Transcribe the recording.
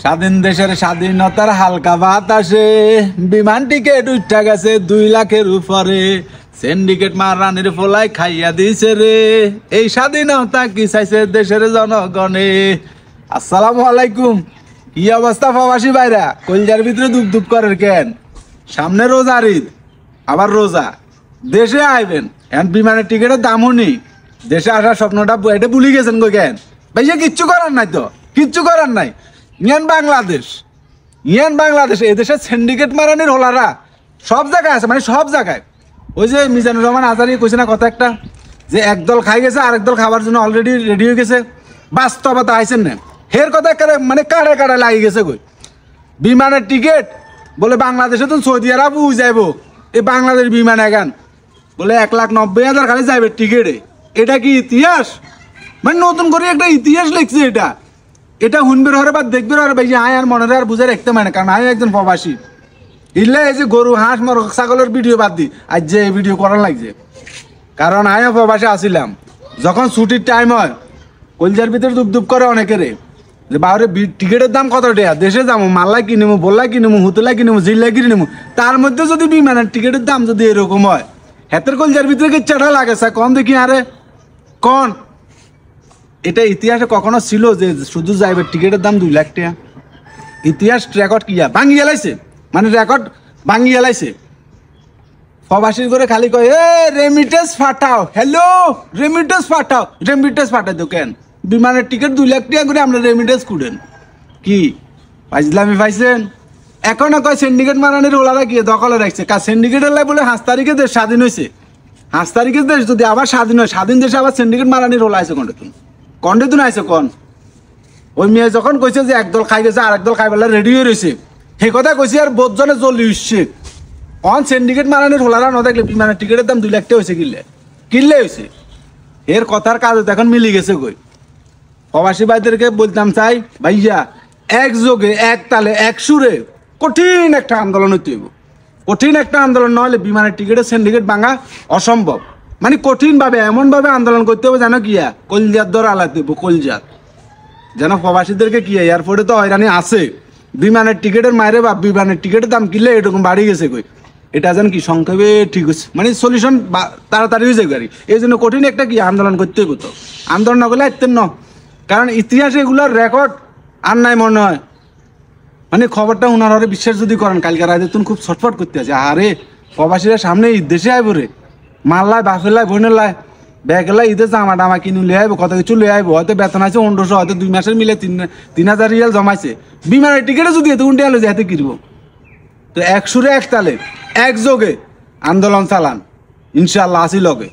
স্বাধীন দেশের স্বাধীনতার হালকা বাতাসে বিমান টিকেট উঠা গেছে 2 লাখের উপরে। সিন্ডিকেট মারানির ফলাই খাইয়া দিছে রে, এই স্বাধীনতা কি চাইছে দেশের জনগণে। আসসালামু আলাইকুম। কি অবস্থা প্রবাসী ভাইরা? কলজার ভিতরে দুপ দুপ করেন কেন? সামনে রোজার ঈদ, আবার রোজা, দেশে আইবেন এখন বিমানের টিকিটের দামও নেই। দেশে আসার স্বপ্নটা এটা ভুলে গেছেন গো কেন? ভাইয়া কিচ্ছু করার নাই তো, কিচ্ছু করার নাই। বাংলাদেশ এদেশের সিন্ডিকেট মারানির হোলারা সব জায়গায় আছে, মানে সব জায়গায়। ওই যে মিজানুর রহমান আজারি কইছে না কথা একটা, যে একদল খাই গেছে আরেক দল খাবার জন্য অলরেডি রেডি হয়ে গেছে। বাস্তবতা আইসেন না হের কথা মানে কাড়ে কাড়ে লাগিয়ে গেছে কই। বিমানের টিকিট বলে বাংলাদেশে তো সৌদি আরব যাইব, এই বাংলাদেশ বিমান এগান বলে 1,90,000 খালি যাইবে টিকিটে। এটা কি ইতিহাস? মানে নতুন করে একটা ইতিহাস লিখছে এটা। এটা শুনবে হরে বা দেখবে হরে ভাই, আয় আর মনে আর বুঝে রাখতে মানে, কারণ আমি একজন প্রবাসী। ইলে এই যে গরু হাঁস মর ছাগলের ভিডিও বাদ দি আজ যে ভিডিও করার লাগছে, কারণ আমিও প্রবাসী আসিলাম। যখন ছুটির টাইম হয় কলজার ভিতরে দুপ দুপ করে অনেকেরে, যে বাহরে টিকিটের দাম কত টাকা, দেশে যাবো মাল্লাই কিনবো, বললাই কিনবো, হুতলাই কিনবো, জিল্লাই কিনবো, তার মধ্যে যদি বিমানের টিকিটের দাম যদি এরকম হয়, হেতের কলজার ভিতরে কি চাটা লাগে স্যার? কম দেখি আরে কন। এটা ইতিহাসে কখনো ছিল যে শুধু যাইবে টিকিটের দাম 2 লাখ টাকা? ইতিহাস রেকর্ড কিয়া ভাঙিয়ে লাইছে, মানে রেকর্ড ভাঙিয়ে লাইছে। প্রবাসীর করে খালি কয় এ রেমিটেন্স ফাটাও, হ্যালো রেমিটেন্স ফাটাও, রেমিটেন্স ফাটাই তো কেন? বিমানের টিকিট 2 লাখ টাকা করে আমরা রেমিটেন্স কুড়েন কি পাইজলামি পাইছেন? এখনো কয় সিন্ডিকেট মারানির ওলারা গিয়ে দখলে রাখছে। কার সিন্ডিকেটের লাই বলে 5 তারিখে দেশ স্বাধীন হয়েছে। 5 তারিখে দেশ যদি আবার স্বাধীন হয়, স্বাধীন দেশে আবার সিন্ডিকেট মারানির ওলা আছে কন্ডে তুন আইসে কন? ওই মেয়ে যখন কইছে যে একদল খাই গেছে আর একদল খাই বেলা রেডি হয়ে রয়েছে, সেই কথা কইছে আর বোধজনে জ্বলি উঠছে। অন সিন্ডিকেট মারানির হোলারা না দেখলে বিমানের টিকিটের দাম 2 লাখ টাকা হয়েছে, কিনলে হয়েছে। এর কথার কাজ এখন মিলি গেছে কই। প্রবাসী ভাইদেরকে বলতাম চাই ভাইয়া, একযোগে এক তালে এক সুরে কঠিন একটা আন্দোলন হইতে হইব। কঠিন একটা আন্দোলন নহলে বিমানের টিকিটের সিন্ডিকেট ভাঙা অসম্ভব। মানে কঠিনভাবে এমনভাবে আন্দোলন করতে হবে যেন কিয়া কলজাত দর আলাতে হইব, কলজাত যেন প্রবাসীদেরকে কি এয়ারপোর্টে তো হয়রানি আছে, বিমানের টিকিটের মায়েরে বা বিমানের টিকিটের দাম কিনলে এরকম বাড়ি গেছে কই। এটা যেন কি সংক্ষেপে ঠিক হচ্ছে, মানে সলিউশন তাড়াতাড়ি হয়ে যায় গাড়ি। এই জন্য কঠিন একটা কি আন্দোলন করতে হইব। তো আন্দোলন না করলে আসতেন না, কারণ ইতিহাসে এগুলোর রেকর্ড আর নাই মনে হয়। মানে খবরটা ওনার হরে বিশ্বাস যদি করেন, কালকে রাতে তুমি খুব ছটফট করতে আছে। আরে প্রবাসীরা সামনে দেশে আইব রে, মাল্লাই বাফেলাই বোনেলাই ব্যাগেলাই ঈদের জামা টামা কিনে লিয়ে আইব, কত কিছু লিয়ে আইব। হয়তো বেতন আছে 1500, হয়তো 2 মাসের মিলে 3,000 রিয়াল জমাইছে। বিমানের টিকিটে যদি এত উন্টে আলো যে হাতে কিনবো। তো এক সুরে এক তালে একযোগে আন্দোলন চালান, ইনশাল্লাহ আসি লগে।